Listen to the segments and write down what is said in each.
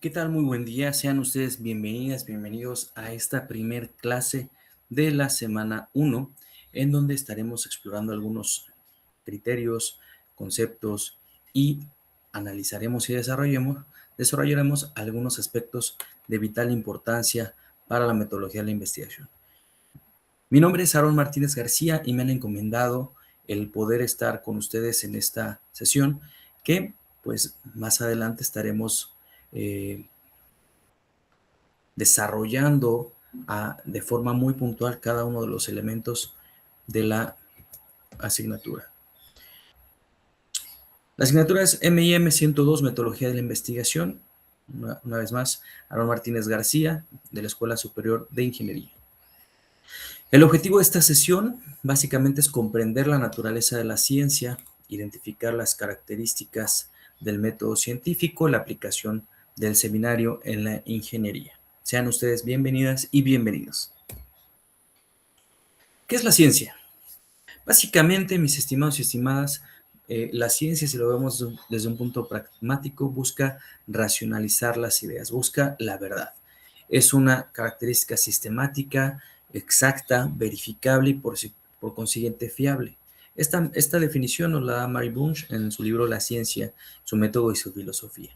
¿Qué tal? Muy buen día. Sean ustedes bienvenidas, bienvenidos a esta primer clase de la semana 1, en donde estaremos explorando algunos criterios, conceptos y analizaremos y desarrollaremos algunos aspectos de vital importancia para la metodología de la investigación. Mi nombre es Aaron Martínez García y me han encomendado el poder estar con ustedes en esta sesión que pues más adelante estaremos desarrollando de forma muy puntual cada uno de los elementos de la asignatura. La asignatura es MIM 102, Metodología de la Investigación. Una vez más, Aaron Martínez García, de la Escuela Superior de Ingeniería. El objetivo de esta sesión básicamente es comprender la naturaleza de la ciencia, identificar las características del método científico, la aplicación del seminario en la ingeniería. Sean ustedes bienvenidas y bienvenidos. ¿Qué es la ciencia? Básicamente, mis estimados y estimadas, la ciencia, si lo vemos desde un punto pragmático, busca racionalizar las ideas, busca la verdad. Es una característica sistemática, exacta, verificable y por consiguiente fiable. Esta definición nos la da Mary Bunch en su libro La ciencia, su método y su filosofía.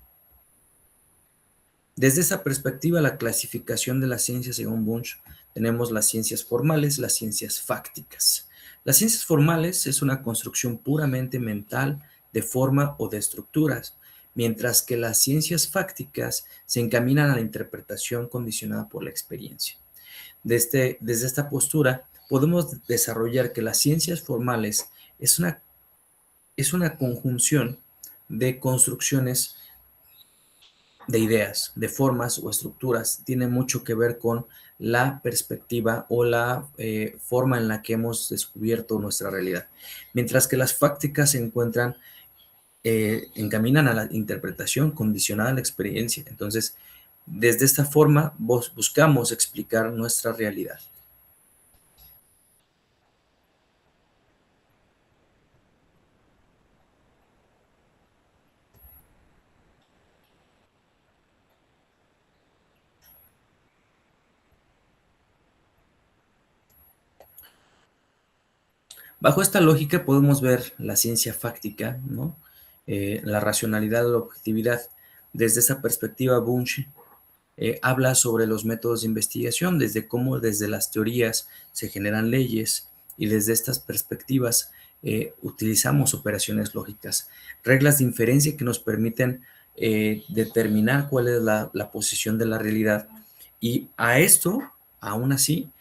Desde esa perspectiva, la clasificación de la ciencia, según Bunch, tenemos las ciencias formales, las ciencias fácticas. Las ciencias formales es una construcción puramente mental de forma o de estructuras, mientras que las ciencias fácticas se encaminan a la interpretación condicionada por la experiencia. Desde esta postura, podemos desarrollar que las ciencias formales es una conjunción de construcciones de ideas, de formas o estructuras, tiene mucho que ver con la perspectiva o la forma en la que hemos descubierto nuestra realidad. Mientras que las fácticas se encaminan a la interpretación condicionada a la experiencia. Entonces, desde esta forma, buscamos explicar nuestra realidad. Bajo esta lógica podemos ver la ciencia fáctica, ¿no? La racionalidad o la objetividad. Desde esa perspectiva, Bunch habla sobre los métodos de investigación, desde cómo desde las teorías se generan leyes y desde estas perspectivas utilizamos operaciones lógicas, reglas de inferencia que nos permiten determinar cuál es la posición de la realidad. Y a esto, aún así,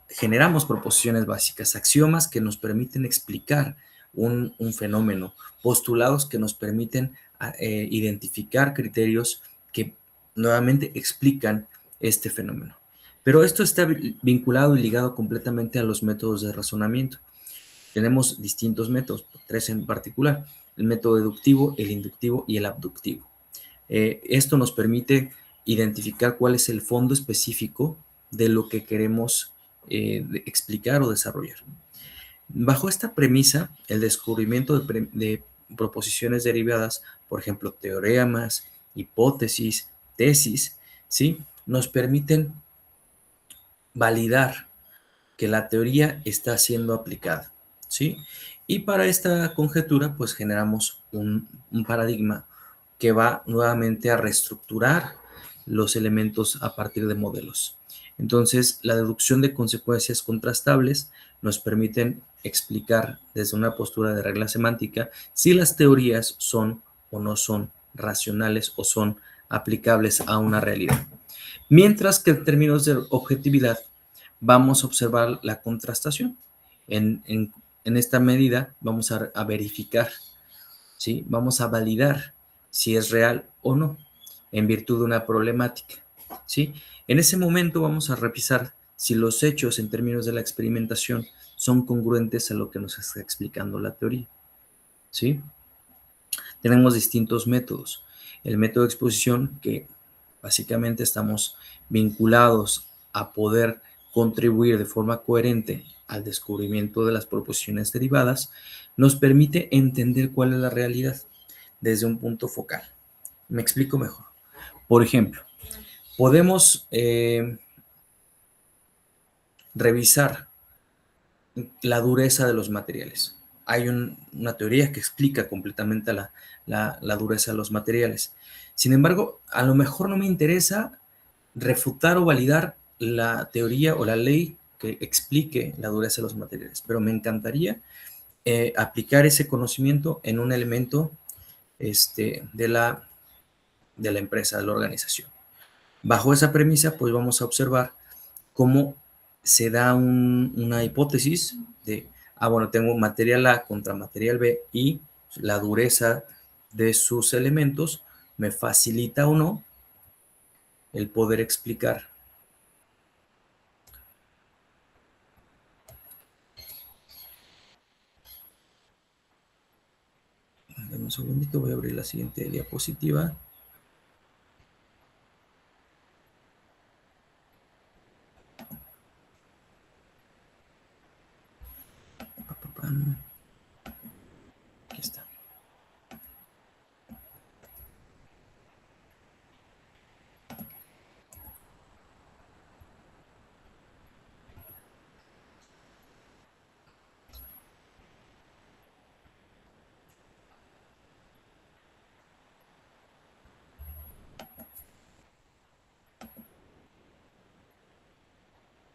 generamos proposiciones básicas, axiomas que nos permiten explicar un fenómeno, postulados que nos permiten identificar criterios que nuevamente explican este fenómeno. Pero esto está vinculado y ligado completamente a los métodos de razonamiento. Tenemos distintos métodos, tres en particular: el método deductivo, el inductivo y el abductivo. Esto nos permite identificar cuál es el fondo específico de lo que queremos explicar o desarrollar. Bajo esta premisa, el descubrimiento de proposiciones derivadas, por ejemplo, teoremas, hipótesis, tesis, ¿sí?, nos permiten validar que la teoría está siendo aplicada, ¿sí? Y para esta conjetura, pues generamos un paradigma que va nuevamente a reestructurar los elementos a partir de modelos. Entonces, la deducción de consecuencias contrastables nos permiten explicar desde una postura de regla semántica si las teorías son o no son racionales o son aplicables a una realidad. Mientras que en términos de objetividad vamos a observar la contrastación. En esta medida vamos a verificar, ¿sí?, vamos a validar si es real o no en virtud de una problemática, ¿sí? En ese momento vamos a revisar si los hechos en términos de la experimentación son congruentes a lo que nos está explicando la teoría, ¿sí? Tenemos distintos métodos. El método de exposición, que básicamente estamos vinculados a poder contribuir de forma coherente al descubrimiento de las proposiciones derivadas, nos permite entender cuál es la realidad desde un punto focal. Me explico mejor. Por ejemplo, podemos revisar la dureza de los materiales. Hay una teoría que explica completamente la dureza de los materiales. Sin embargo, a lo mejor no me interesa refutar o validar la teoría o la ley que explique la dureza de los materiales, pero me encantaría aplicar ese conocimiento en un elemento de la empresa, de la organización. Bajo esa premisa, pues vamos a observar cómo se da una hipótesis de, bueno, tengo material A contra material B y la dureza de sus elementos me facilita o no el poder explicar. Dame un segundito, voy a abrir la siguiente diapositiva. Aquí está.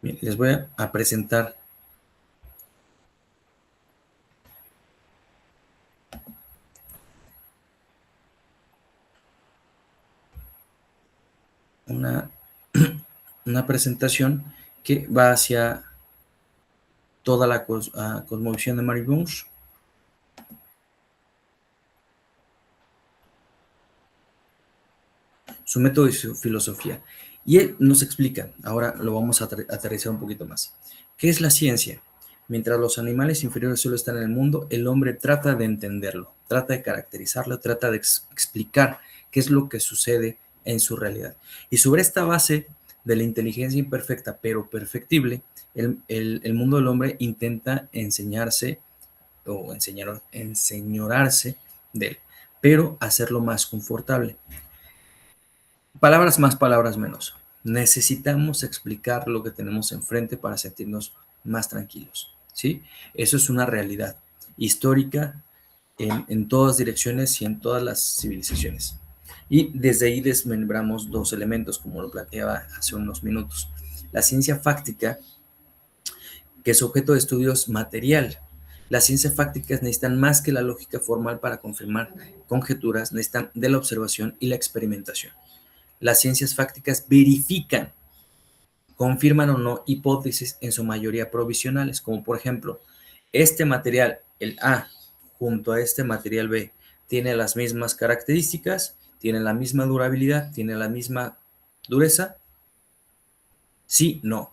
Bien, les voy a presentar una, una presentación que va hacia toda la cosmovisión de Mary Bunch. Su método y su filosofía. Y él nos explica, ahora lo vamos a aterrizar un poquito más. ¿Qué es la ciencia? Mientras los animales inferiores solo están en el mundo, el hombre trata de entenderlo, trata de caracterizarlo, trata de explicar qué es lo que sucede en su realidad. Y sobre esta base de la inteligencia imperfecta, pero perfectible, el mundo del hombre intenta enseñarse o enseñorarse de él, pero hacerlo más confortable. Palabras más, palabras menos. Necesitamos explicar lo que tenemos enfrente para sentirnos más tranquilos, ¿sí? Eso es una realidad histórica en todas direcciones y en todas las civilizaciones. Y desde ahí desmembramos dos elementos, como lo planteaba hace unos minutos. La ciencia fáctica, que es objeto de estudios material. Las ciencias fácticas necesitan más que la lógica formal para confirmar conjeturas, necesitan de la observación y la experimentación. Las ciencias fácticas verifican, confirman o no hipótesis en su mayoría provisionales, como por ejemplo, este material, el A, junto a este material B, tiene las mismas características, tiene la misma durabilidad, tiene la misma dureza. Sí, no.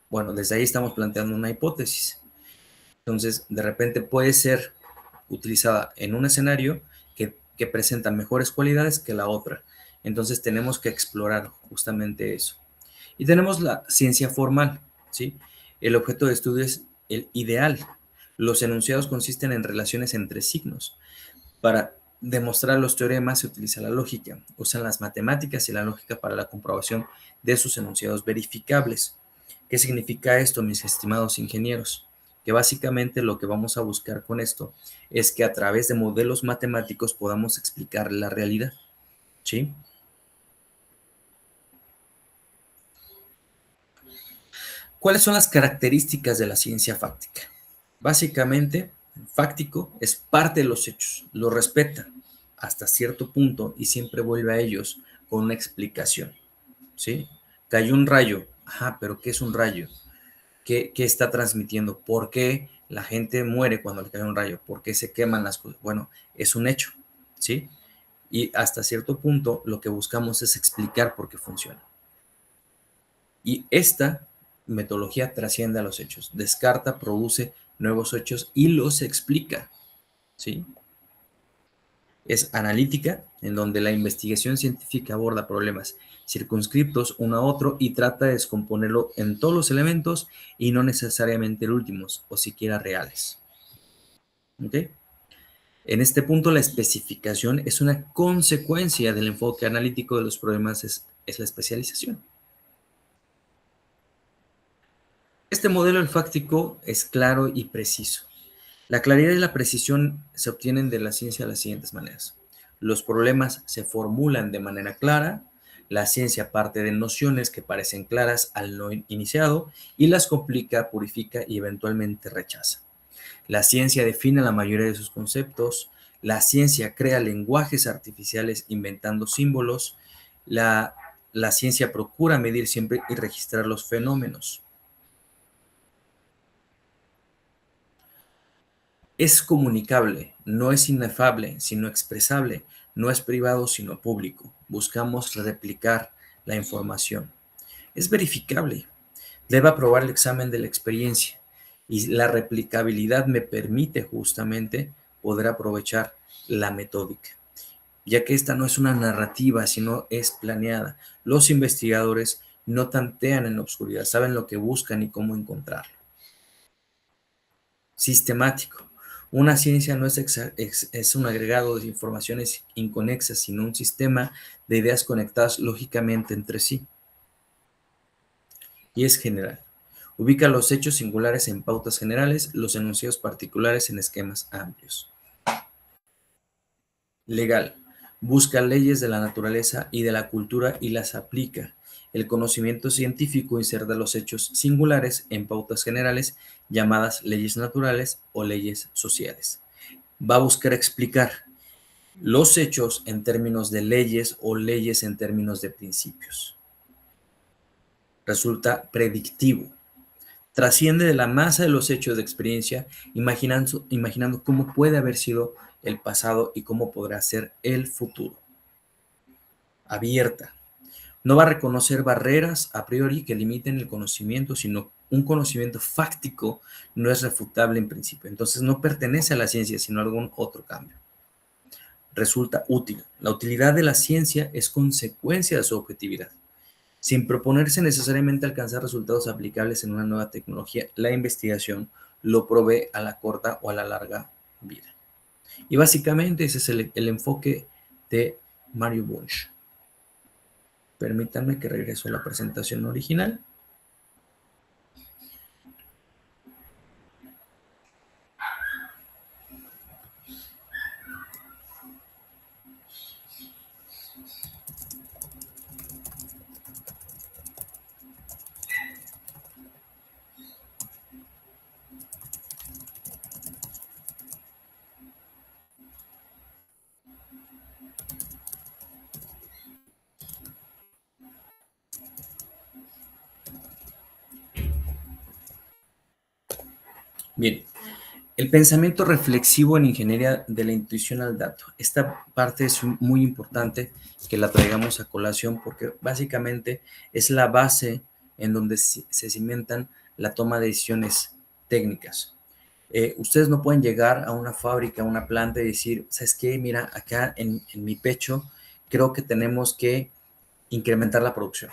Bueno, desde ahí estamos planteando una hipótesis. Entonces, de repente puede ser utilizada en un escenario que presenta mejores cualidades que la otra. Entonces, tenemos que explorar justamente eso. Y tenemos la ciencia formal, ¿sí? El objeto de estudio es el ideal. Los enunciados consisten en relaciones entre signos. Para demostrar los teoremas se utiliza la lógica. Usan las matemáticas y la lógica para la comprobación de sus enunciados verificables. ¿Qué significa esto, mis estimados ingenieros? Que básicamente lo que vamos a buscar con esto es que a través de modelos matemáticos podamos explicar la realidad, ¿sí? ¿Cuáles son las características de la ciencia fáctica? Básicamente, el fáctico es parte de los hechos, lo respeta hasta cierto punto y siempre vuelve a ellos con una explicación, ¿sí? Cayó un rayo, ajá, pero ¿qué es un rayo? ¿Qué está transmitiendo? ¿Por qué la gente muere cuando le cae un rayo? ¿Por qué se queman las cosas? Bueno, es un hecho, ¿sí? Y hasta cierto punto lo que buscamos es explicar por qué funciona. Y esta metodología trasciende a los hechos, descarta, produce nuevos hechos y los explica, ¿sí? Es analítica, en donde la investigación científica aborda problemas circunscriptos uno a otro y trata de descomponerlo en todos los elementos y no necesariamente últimos o siquiera reales. ¿Ok? En este punto, la especificación es una consecuencia del enfoque analítico de los problemas, es la especialización. Este modelo olfáctico es claro y preciso. La claridad y la precisión se obtienen de la ciencia de las siguientes maneras. Los problemas se formulan de manera clara, la ciencia parte de nociones que parecen claras al no iniciado y las complica, purifica y eventualmente rechaza. La ciencia define la mayoría de sus conceptos, la ciencia crea lenguajes artificiales inventando símbolos, la, la ciencia procura medir siempre y registrar los fenómenos. Es comunicable, no es inefable, sino expresable, no es privado, sino público. Buscamos replicar la información. Es verificable, debe aprobar el examen de la experiencia y la replicabilidad me permite justamente poder aprovechar la metódica, ya que esta no es una narrativa, sino es planeada. Los investigadores no tantean en la oscuridad, saben lo que buscan y cómo encontrarlo. Sistemático. Una ciencia no es un agregado de informaciones inconexas, sino un sistema de ideas conectadas lógicamente entre sí. Y es general. Ubica los hechos singulares en pautas generales, los enunciados particulares en esquemas amplios. Legal. Busca leyes de la naturaleza y de la cultura y las aplica. El conocimiento científico inserta los hechos singulares en pautas generales llamadas leyes naturales o leyes sociales. Va a buscar explicar los hechos en términos de leyes o leyes en términos de principios. Resulta predictivo. Trasciende de la masa de los hechos de experiencia, imaginando cómo puede haber sido el pasado y cómo podrá ser el futuro. Abierta. No va a reconocer barreras a priori que limiten el conocimiento, sino un conocimiento fáctico no es refutable en principio. Entonces no pertenece a la ciencia, sino a algún otro cambio. Resulta útil. La utilidad de la ciencia es consecuencia de su objetividad. Sin proponerse necesariamente alcanzar resultados aplicables en una nueva tecnología, la investigación lo provee a la corta o a la larga vida. Y básicamente ese es el enfoque de Mario Bunge. Permítanme que regreso a la presentación original. Bien, el pensamiento reflexivo en ingeniería de la intuición al dato. Esta parte es muy importante que la traigamos a colación porque básicamente es la base en donde se cimentan la toma de decisiones técnicas. Ustedes no pueden llegar a una fábrica, a una planta y decir, ¿sabes qué? Mira, acá en mi pecho creo que tenemos que incrementar la producción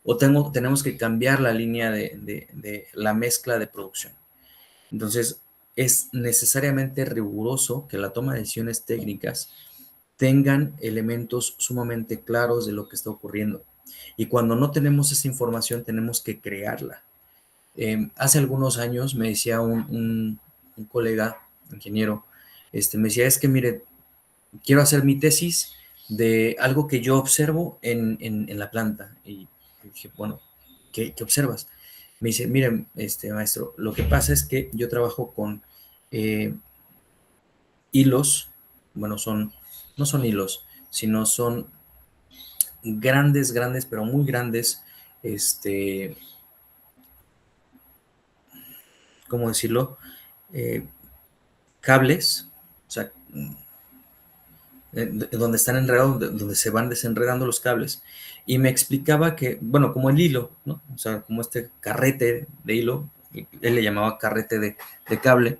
o tenemos que cambiar la línea de la mezcla de producción. Entonces, es necesariamente riguroso que la toma de decisiones técnicas tengan elementos sumamente claros de lo que está ocurriendo. Y cuando no tenemos esa información, tenemos que crearla. Hace algunos años me decía un colega, ingeniero, me decía, es que mire, quiero hacer mi tesis de algo que yo observo en la planta. Y dije, bueno, ¿qué observas? Me dice, miren, maestro, lo que pasa es que yo trabajo con eh, hilos, bueno, no son hilos, sino son grandes, grandes, pero muy grandes, ¿cómo decirlo? Eh, Cables, o sea, donde están enredados, donde se van desenredando los cables. Y me explicaba que, bueno, como el hilo, ¿no? O sea, como este carrete de hilo, él le llamaba carrete de cable,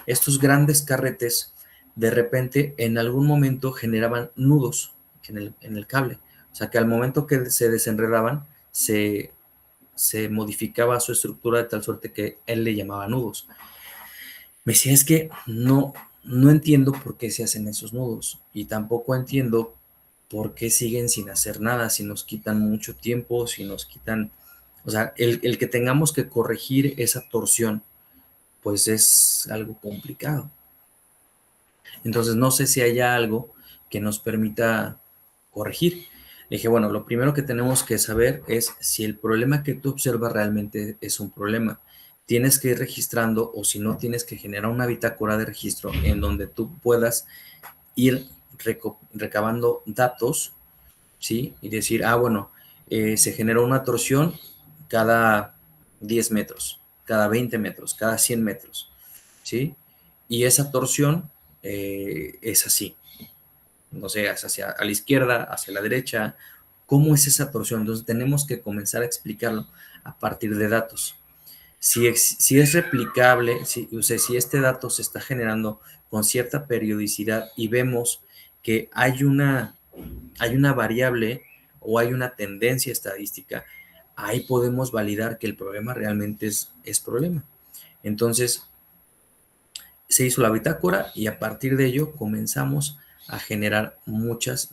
estos grandes carretes de repente en algún momento generaban nudos en el cable. O sea, que al momento que se desenredaban, se modificaba su estructura de tal suerte que él le llamaba nudos. Me decía, es que no, no entiendo por qué se hacen esos nudos y tampoco entiendo por qué siguen sin hacer nada, si nos quitan mucho tiempo, si nos quitan, o sea, el que tengamos que corregir esa torsión, pues es algo complicado. Entonces no sé si haya algo que nos permita corregir. Le dije, bueno, lo primero que tenemos que saber es si el problema que tú observas realmente es un problema. Tienes que ir registrando o si no, tienes que generar una bitácora de registro en donde tú puedas ir recabando datos, ¿sí? Y decir, bueno, se generó una torsión cada 10 metros, cada 20 metros, cada 100 metros, ¿sí? Y esa torsión es así, no sé, es hacia a la izquierda, hacia la derecha. ¿Cómo es esa torsión? Entonces tenemos que comenzar a explicarlo a partir de datos. Si es replicable, o sea, si este dato se está generando con cierta periodicidad y vemos que hay una variable o hay una tendencia estadística, ahí podemos validar que el problema realmente es problema. Entonces, se hizo la bitácora y a partir de ello comenzamos a generar muchas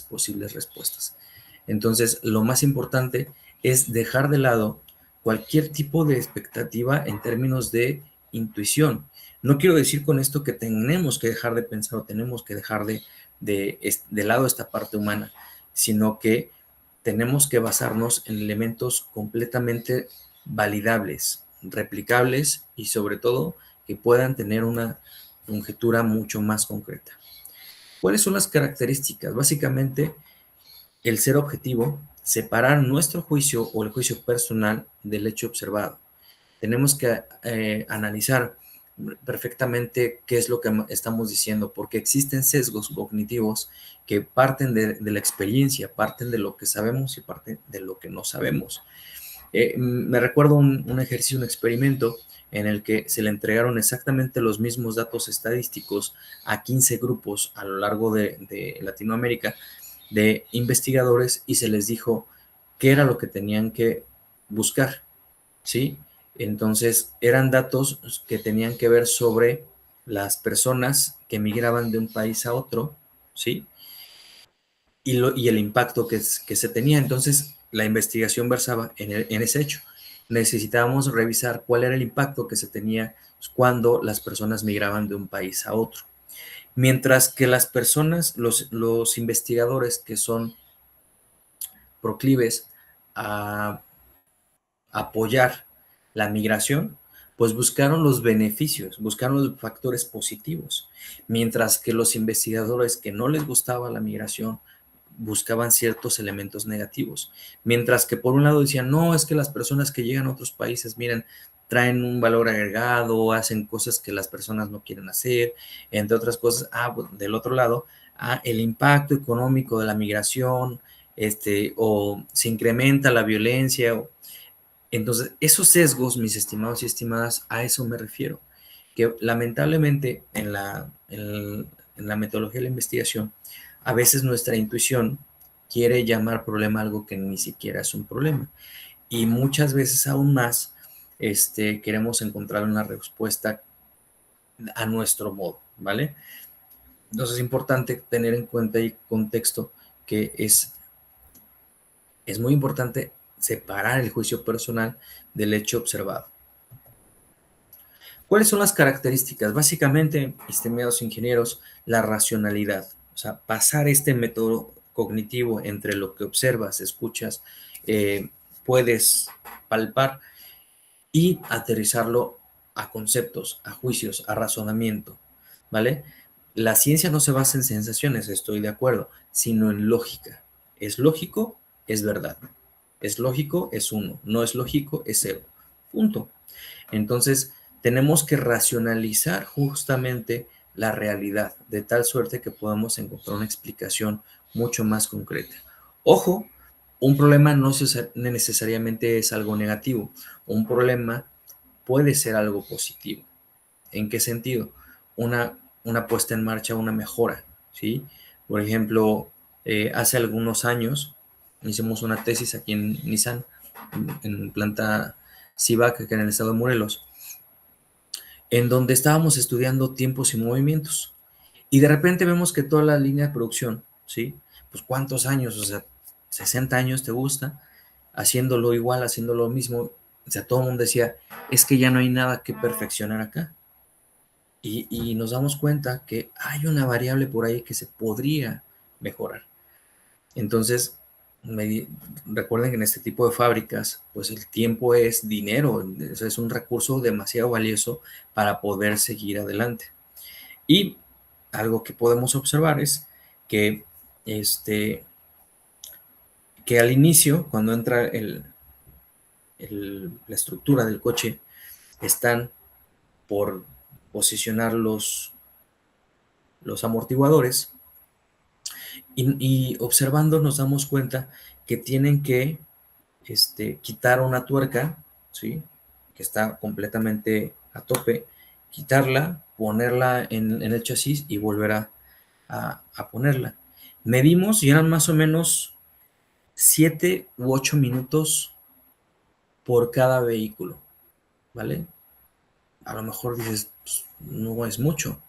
posibles respuestas. Entonces, lo más importante es dejar de lado cualquier tipo de expectativa en términos de intuición. No quiero decir con esto que tenemos que dejar de pensar o tenemos que dejar de lado esta parte humana, sino que tenemos que basarnos en elementos completamente validables, replicables y sobre todo que puedan tener una conjetura mucho más concreta. ¿Cuáles son las características? Básicamente, el ser objetivo, separar nuestro juicio o el juicio personal del hecho observado. Tenemos que analizar perfectamente qué es lo que estamos diciendo, porque existen sesgos cognitivos que parten de la experiencia, parten de lo que sabemos y parten de lo que no sabemos. Me recuerdo un ejercicio, un experimento en el que se le entregaron exactamente los mismos datos estadísticos a 15 grupos a lo largo de Latinoamérica de investigadores y se les dijo qué era lo que tenían que buscar, ¿sí? Entonces eran datos que tenían que ver sobre las personas que migraban de un país a otro, ¿sí? Y el impacto que se tenía. Entonces, la investigación versaba en ese hecho. Necesitábamos revisar cuál era el impacto que se tenía cuando las personas migraban de un país a otro. Mientras que las personas, los investigadores que son proclives a apoyar la migración, pues buscaron los beneficios, buscaron los factores positivos, mientras que los investigadores que no les gustaba la migración buscaban ciertos elementos negativos, mientras que por un lado decían, no, es que las personas que llegan a otros países, miren, traen un valor agregado, hacen cosas que las personas no quieren hacer, entre otras cosas, del otro lado, el impacto económico de la migración, o se incrementa la violencia, entonces, esos sesgos, mis estimados y estimadas, a eso me refiero, que lamentablemente en la metodología de la investigación, a veces nuestra intuición quiere llamar problema algo que ni siquiera es un problema. Y muchas veces aún más queremos encontrar una respuesta a nuestro modo, ¿vale? Entonces es importante tener en cuenta y contexto que es muy importante separar el juicio personal del hecho observado. ¿Cuáles son las características? Básicamente, estimados ingenieros, la racionalidad. O sea, pasar este método cognitivo entre lo que observas, escuchas, puedes palpar y aterrizarlo a conceptos, a juicios, a razonamiento, ¿vale? La ciencia no se basa en sensaciones, estoy de acuerdo, sino en lógica. ¿Es lógico? Es verdad. ¿Es lógico? Es uno. No es lógico, es cero. Punto. Entonces, tenemos que racionalizar justamente la realidad, de tal suerte que podamos encontrar una explicación mucho más concreta. Ojo, un problema no necesariamente es algo negativo. Un problema puede ser algo positivo. ¿En qué sentido? Una puesta en marcha, una mejora, ¿sí? Por ejemplo, hace algunos años hicimos una tesis aquí en Nissan, en planta CIVAC, que en el estado de Morelos, en donde estábamos estudiando tiempos y movimientos. Y de repente vemos que toda la línea de producción, ¿sí? Pues cuántos años, o sea, 60 años te gusta, haciéndolo igual, haciendo lo mismo. O sea, todo el mundo decía, es que ya no hay nada que perfeccionar acá. Y nos damos cuenta que hay una variable por ahí que se podría mejorar. Entonces, recuerden que en este tipo de fábricas, pues el tiempo es dinero, es un recurso demasiado valioso para poder seguir adelante. Y algo que podemos observar es que, que al inicio, cuando entra la estructura del coche, están por posicionar los amortiguadores y observando nos damos cuenta que tienen que quitar una tuerca, ¿sí? Que está completamente a tope, quitarla, ponerla en el chasis y volver a ponerla. Medimos y eran más o menos 7 u 8 minutos por cada vehículo, ¿vale? A lo mejor dices, pues, no es mucho.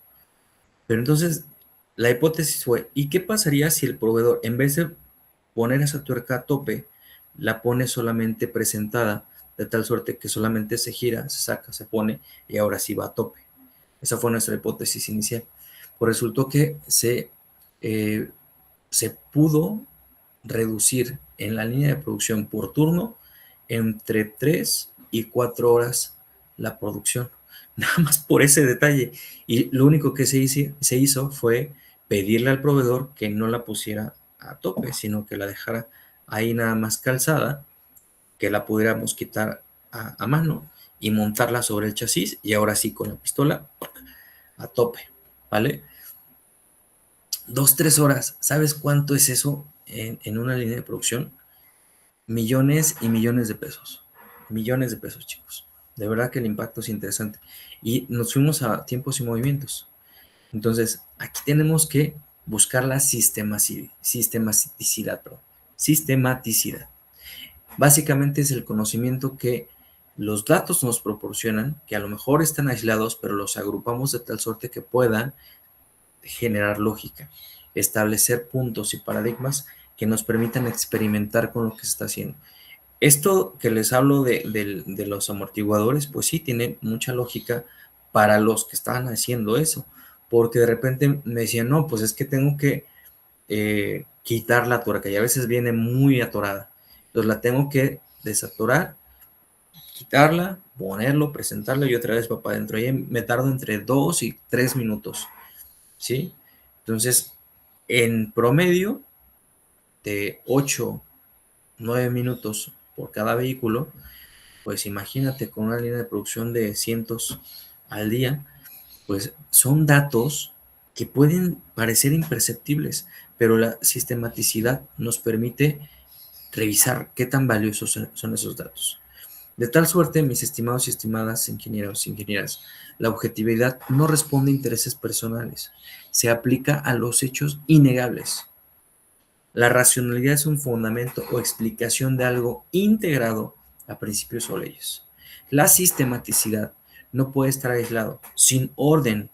Pero entonces la hipótesis fue, ¿y qué pasaría si el proveedor, en vez de poner esa tuerca a tope, la pone solamente presentada, de tal suerte que solamente se gira, se saca, se pone y ahora sí va a tope? Esa fue nuestra hipótesis inicial. Pues resultó que se pudo reducir en la línea de producción por turno entre 3 y 4 horas la producción. Nada más por ese detalle. Y lo único que se hizo fue pedirle al proveedor que no la pusiera a tope, sino que la dejara ahí nada más calzada, que la pudiéramos quitar a mano y montarla sobre el chasis y ahora sí con la pistola a tope, ¿vale? 2, 3 horas. ¿Sabes cuánto es eso en una línea de producción? Millones y millones de pesos. Millones de pesos, chicos. De verdad que el impacto es interesante. Y nos fuimos a tiempos y movimientos. Entonces, aquí tenemos que buscar la sistematicidad, perdón. Sistematicidad. Básicamente es el conocimiento que los datos nos proporcionan, que a lo mejor están aislados, pero los agrupamos de tal suerte que puedan generar lógica, establecer puntos y paradigmas que nos permitan experimentar con lo que se está haciendo. Esto que les hablo de los amortiguadores, pues sí, tiene mucha lógica para los que estaban haciendo eso, porque de repente me decían, no, pues es que tengo que quitar la tuerca y a veces viene muy atorada, entonces la tengo que desatorar, quitarla, ponerlo, presentarla y otra vez va para adentro. Ahí me tardo entre 2 y 3 minutos, ¿sí? Entonces, en promedio, de 8, 9 minutos por cada vehículo, pues imagínate con una línea de producción de cientos al día, pues son datos que pueden parecer imperceptibles, pero la sistematicidad nos permite revisar qué tan valiosos son esos datos. De tal suerte, mis estimados y estimadas ingenieros e ingenieras, la objetividad no responde a intereses personales, se aplica a los hechos innegables. La racionalidad es un fundamento o explicación de algo integrado a principios o leyes. La sistematicidad no puede estar aislado, sin orden,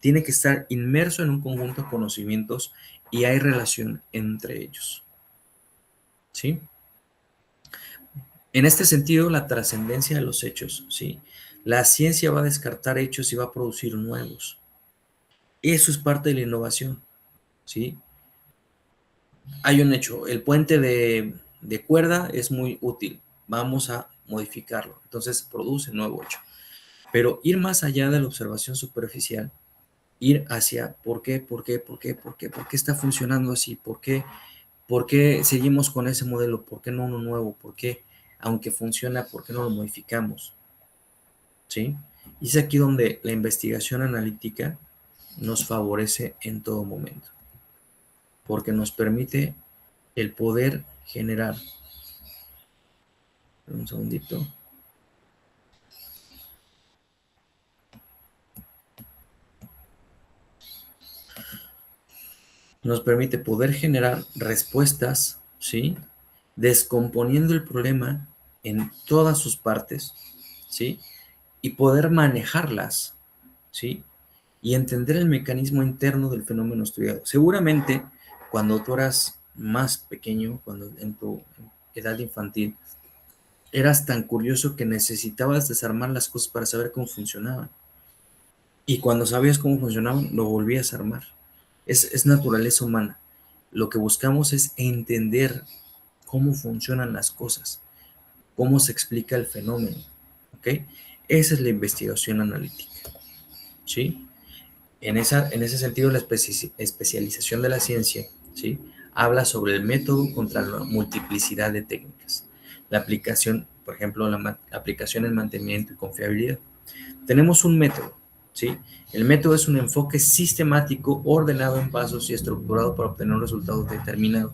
tiene que estar inmerso en un conjunto de conocimientos y hay relación entre ellos. ¿Sí? En este sentido, la trascendencia de los hechos, ¿sí? La ciencia va a descartar hechos y va a producir nuevos. Eso es parte de la innovación, ¿sí? Hay un hecho, el puente de cuerda es muy útil, vamos a modificarlo, entonces produce nuevo hecho. Pero ir más allá de la observación superficial, ir hacia por qué está funcionando así, por qué seguimos con ese modelo, por qué no uno nuevo, por qué, aunque funciona, por qué no lo modificamos, ¿sí? Y es aquí donde la investigación analítica nos favorece en todo momento, porque nos permite el poder generar, un segundito, nos permite poder generar respuestas, ¿sí? Descomponiendo el problema en todas sus partes, ¿sí? Y poder manejarlas, ¿sí? Y entender el mecanismo interno del fenómeno estudiado. Seguramente, cuando tú eras más pequeño, cuando en tu edad infantil, eras tan curioso que necesitabas desarmar las cosas para saber cómo funcionaban. Y cuando sabías cómo funcionaban, lo volvías a armar. Es naturaleza humana. Lo que buscamos es entender cómo funcionan las cosas, cómo se explica el fenómeno. ¿Ok? Esa es la investigación analítica. ¿Sí? En ese sentido, la especialización de la ciencia, ¿sí? Habla sobre el método contra la multiplicidad de técnicas. La aplicación, por ejemplo, la aplicación en mantenimiento y confiabilidad. Tenemos un método, ¿sí? El método es un enfoque sistemático, ordenado en pasos y estructurado para obtener un resultado determinado.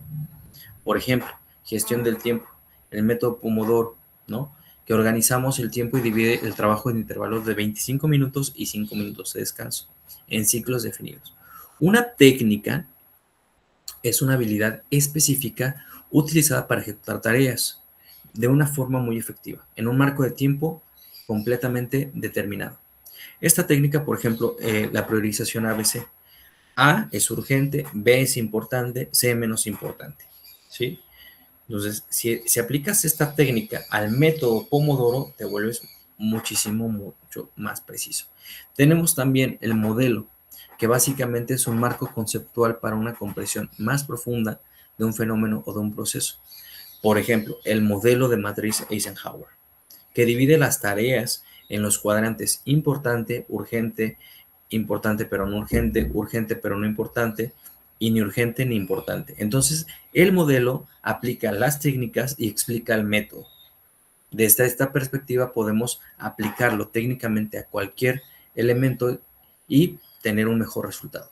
Por ejemplo, gestión del tiempo, el método Pomodoro, ¿no? Que organizamos el tiempo y divide el trabajo en intervalos de 25 minutos y 5 minutos de descanso, en ciclos definidos. Una técnica es una habilidad específica utilizada para ejecutar tareas de una forma muy efectiva, en un marco de tiempo completamente determinado. Esta técnica, por ejemplo, la priorización ABC. A es urgente, B es importante, C menos importante. ¿Sí? Entonces, si aplicas esta técnica al método Pomodoro, te vuelves mucho más preciso. Tenemos también el modelo, que básicamente es un marco conceptual para una comprensión más profunda de un fenómeno o de un proceso. Por ejemplo, el modelo de matriz Eisenhower, que divide las tareas en los cuadrantes importante, urgente, importante pero no urgente, urgente pero no importante, y ni urgente ni importante. Entonces, el modelo aplica las técnicas y explica el método. Desde esta perspectiva podemos aplicarlo técnicamente a cualquier elemento y tener un mejor resultado.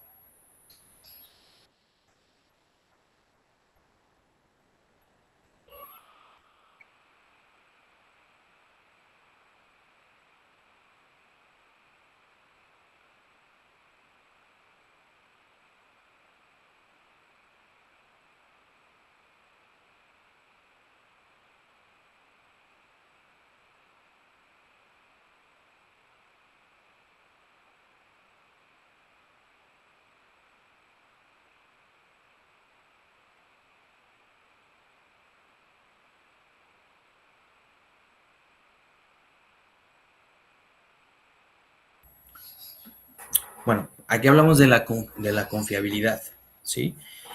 Bueno, aquí hablamos de la confiabilidad, ¿sí?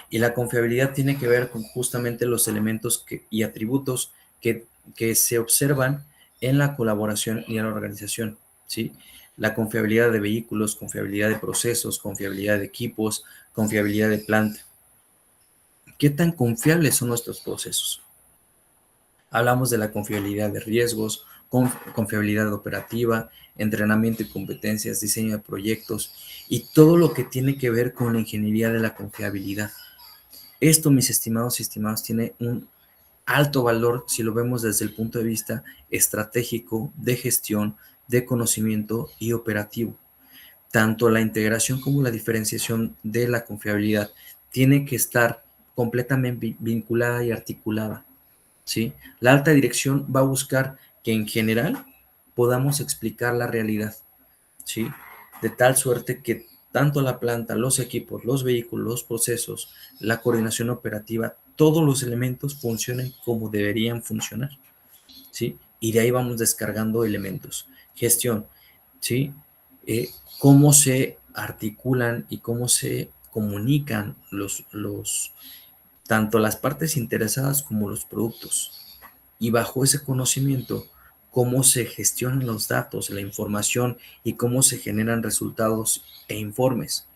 Y la confiabilidad tiene que ver con justamente los elementos y atributos que se observan en la colaboración y en la organización, ¿sí? La confiabilidad de vehículos, confiabilidad de procesos, confiabilidad de equipos, confiabilidad de planta. ¿Qué tan confiables son nuestros procesos? Hablamos de la confiabilidad de riesgos, confiabilidad operativa, entrenamiento y competencias, diseño de proyectos y todo lo que tiene que ver con la ingeniería de la confiabilidad. Esto, mis estimados y estimados, tiene un alto valor si lo vemos desde el punto de vista estratégico, de gestión, de conocimiento y operativo. Tanto la integración como la diferenciación de la confiabilidad tiene que estar completamente vinculada y articulada. ¿Sí? La alta dirección va a buscar que en general podamos explicar la realidad, ¿sí? De tal suerte que tanto la planta, los equipos, los vehículos, los procesos, la coordinación operativa, todos los elementos funcionen como deberían funcionar, ¿sí? Y de ahí vamos descargando elementos. Gestión, ¿sí? Cómo se articulan y cómo se comunican tanto las partes interesadas como los productos. Y bajo ese conocimiento, cómo se gestionan los datos, la información y cómo se generan resultados e informes.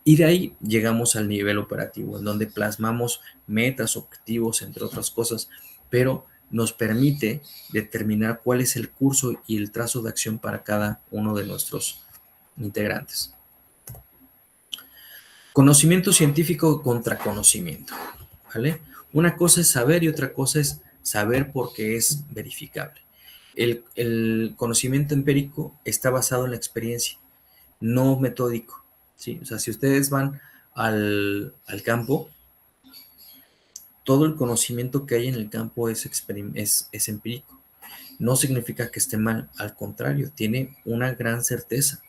Y de ahí llegamos al nivel operativo, en donde plasmamos metas, objetivos, entre otras cosas, pero nos permite determinar cuál es el curso y el trazo de acción para cada uno de nuestros integrantes. Conocimiento científico contra conocimiento, ¿vale? Una cosa es saber y otra cosa es saber porque es verificable. El conocimiento empírico está basado en la experiencia, no metódico, ¿sí? O sea, si ustedes van al campo, todo el conocimiento que hay en el campo es empírico. No significa que esté mal, al contrario, tiene una gran certeza.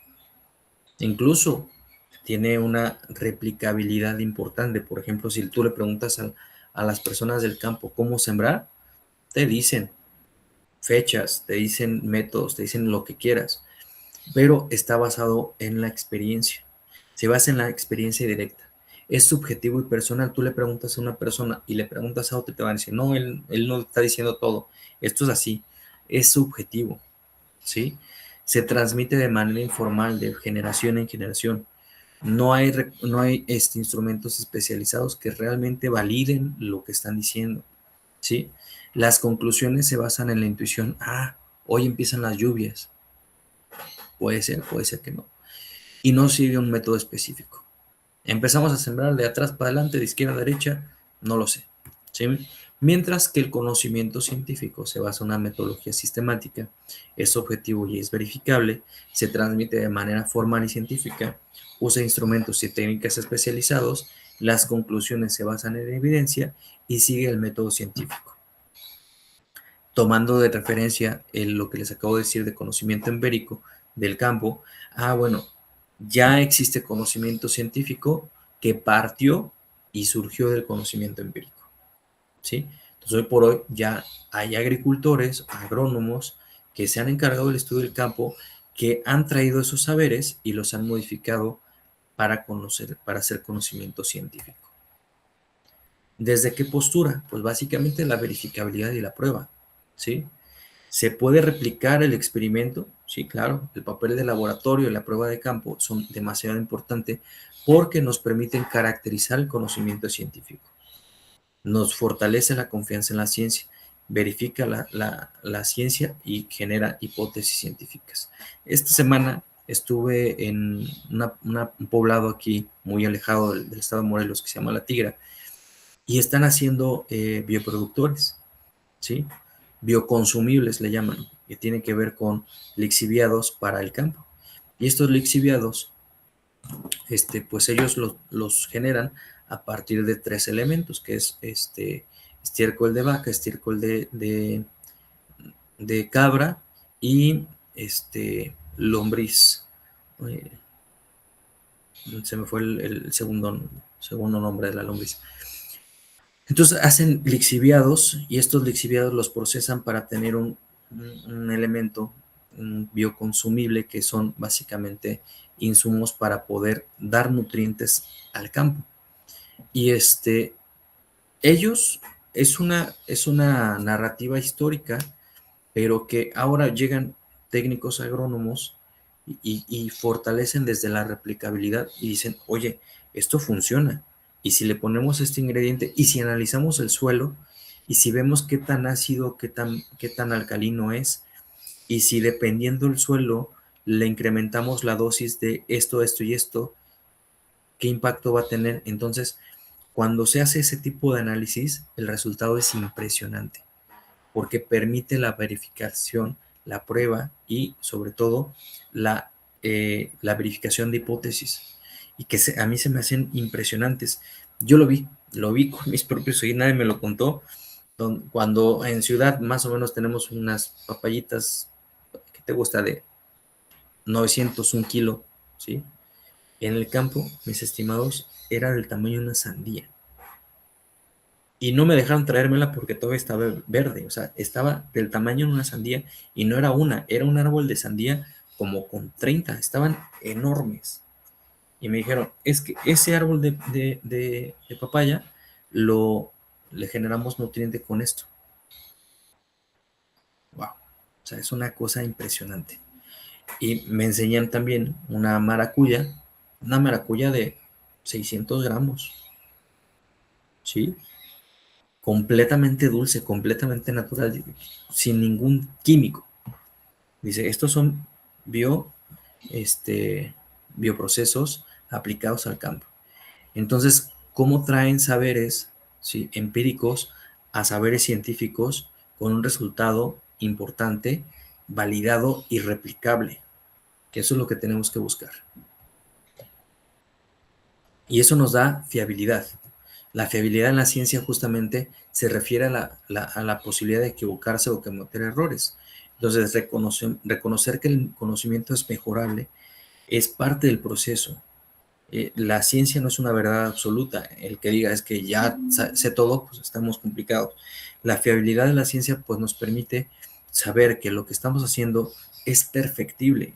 Incluso tiene una replicabilidad importante. Por ejemplo, si tú le preguntas a las personas del campo cómo sembrar, te dicen fechas, te dicen métodos, te dicen lo que quieras, pero está basado en la experiencia. Se basa en la experiencia directa. Es subjetivo y personal. Tú le preguntas a una persona y le preguntas a otra y te van a decir, no, él no está diciendo todo. Esto es así. Es subjetivo, ¿sí? Se transmite de manera informal, de generación en generación. No hay instrumentos especializados que realmente validen lo que están diciendo, ¿sí? Las conclusiones se basan en la intuición. Ah, hoy empiezan las lluvias. Puede ser que no. Y no sigue un método específico. Empezamos a sembrar de atrás para adelante, de izquierda a derecha, no lo sé, ¿sí? Mientras que el conocimiento científico se basa en una metodología sistemática, es objetivo y es verificable, se transmite de manera formal y científica, usa instrumentos y técnicas especializados, las conclusiones se basan en evidencia y sigue el método científico. Tomando de referencia lo que les acabo de decir de conocimiento empírico del campo, bueno, ya existe conocimiento científico que partió y surgió del conocimiento empírico, ¿sí? Entonces, hoy por hoy ya hay agricultores, agrónomos que se han encargado del estudio del campo, que han traído esos saberes y los han modificado para conocer, para hacer conocimiento científico. ¿Desde qué postura? Pues básicamente la verificabilidad y la prueba, ¿sí? ¿Se puede replicar el experimento? Sí, claro. El papel de laboratorio y la prueba de campo son demasiado importantes porque nos permiten caracterizar el conocimiento científico. Nos fortalece la confianza en la ciencia, verifica la ciencia y genera hipótesis científicas. Esta semana estuve en un poblado aquí muy alejado del estado de Morelos que se llama La Tigra y están haciendo bioproductores, ¿sí? Bioconsumibles le llaman, que tienen que ver con lixiviados para el campo. Y estos lixiviados, pues ellos los generan a partir de 3 elementos, que es estiércol de vaca, estiércol de cabra y lombriz. Eh, Se me fue el segundo nombre de la lombriz. Entonces hacen lixiviados y estos lixiviados los procesan para tener un elemento un bioconsumible que son básicamente insumos para poder dar nutrientes al campo. Y ellos es una narrativa histórica, pero que ahora llegan técnicos agrónomos y fortalecen desde la replicabilidad y dicen, oye, esto funciona. Y si le ponemos este ingrediente y si analizamos el suelo y si vemos qué tan ácido, qué tan alcalino es, y si dependiendo del suelo le incrementamos la dosis de esto, esto y esto, ¿qué impacto va a tener? Entonces, cuando se hace ese tipo de análisis, el resultado es impresionante porque permite la verificación, la prueba y sobre todo la verificación de hipótesis y que a mí se me hacen impresionantes. Yo lo vi con mis propios ojos, nadie me lo contó. Cuando en ciudad más o menos tenemos unas papayitas, ¿qué te gusta? De 900, un kilo, ¿sí? En el campo, mis estimados, era del tamaño de una sandía. Y no me dejaron traérmela porque todavía estaba verde, o sea, estaba del tamaño de una sandía y no era una, era un árbol de sandía como con 30, estaban enormes. Y me dijeron, es que ese árbol de papaya le generamos nutriente con esto. Wow, o sea, es una cosa impresionante. Y me enseñan también una maracuya de 600 gramos, ¿sí? Completamente dulce, completamente natural, sin ningún químico. Dice, estos son bio, bioprocesos aplicados al campo. Entonces, ¿cómo traen saberes, ¿sí?, empíricos a saberes científicos con un resultado importante, validado y replicable? Que eso es lo que tenemos que buscar. Y eso nos da fiabilidad. La fiabilidad en la ciencia justamente se refiere a la posibilidad de equivocarse o cometer errores. Entonces, reconocer que el conocimiento es mejorable es parte del proceso. La ciencia no es una verdad absoluta. El que diga es que ya sé todo, pues estamos complicados. La fiabilidad de la ciencia pues nos permite saber que lo que estamos haciendo es perfectible.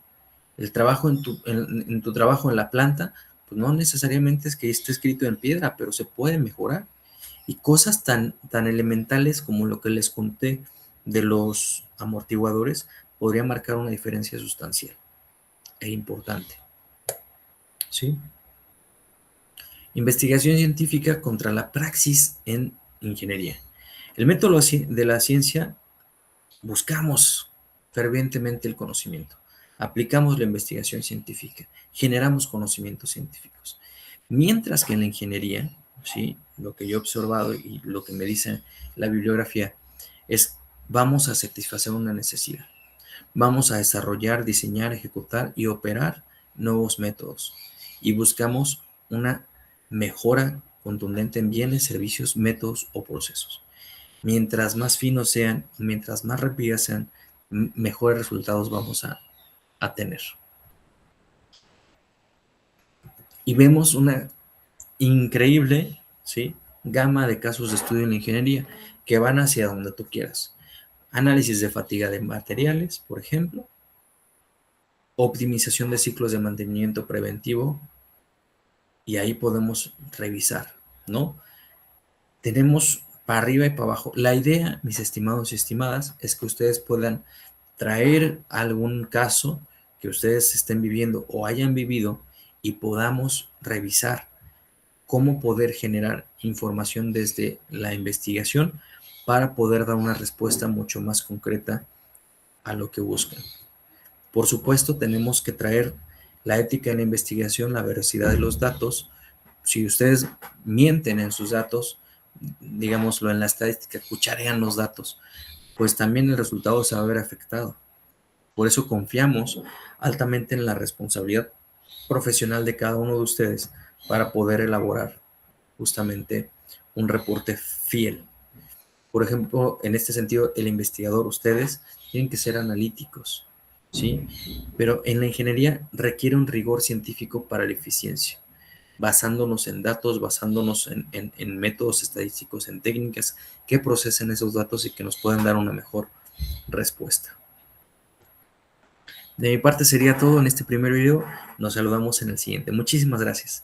El trabajo en tu trabajo en la planta, pues no necesariamente es que esté escrito en piedra, pero se puede mejorar. Y cosas tan elementales como lo que les conté de los amortiguadores podría marcar una diferencia sustancial e importante. ¿Sí? Investigación científica contra la praxis en ingeniería. El método de la ciencia, buscamos fervientemente el conocimiento, aplicamos la investigación científica, generamos conocimientos científicos. Mientras que en la ingeniería, ¿sí? Lo que yo he observado y lo que me dice la bibliografía es vamos a satisfacer una necesidad, vamos a desarrollar, diseñar, ejecutar y operar nuevos métodos y buscamos una mejora contundente en bienes, servicios, métodos o procesos. Mientras más finos sean, mientras más rápidas sean, mejores resultados vamos a tener. Y vemos una increíble, ¿sí? Gama de casos de estudio en la ingeniería que van hacia donde tú quieras. Análisis de fatiga de materiales, por ejemplo, optimización de ciclos de mantenimiento preventivo, y ahí podemos revisar, ¿no? Tenemos para arriba y para abajo. La idea, mis estimados y estimadas, es que ustedes puedan traer algún caso que ustedes estén viviendo o hayan vivido y podamos revisar cómo poder generar información desde la investigación para poder dar una respuesta mucho más concreta a lo que buscan. Por supuesto, tenemos que traer la ética en la investigación, la veracidad de los datos. Si ustedes mienten en sus datos, digámoslo en la estadística, cucharean los datos, pues también el resultado se va a ver afectado. Por eso confiamos altamente en la responsabilidad profesional de cada uno de ustedes para poder elaborar justamente un reporte fiel. Por ejemplo, en este sentido, el investigador, ustedes tienen que ser analíticos, ¿sí? Pero en la ingeniería requiere un rigor científico para la eficiencia, basándonos en datos, basándonos en métodos estadísticos, en técnicas que procesen esos datos y que nos puedan dar una mejor respuesta. De mi parte sería todo en este primer video. Nos saludamos en el siguiente. Muchísimas gracias.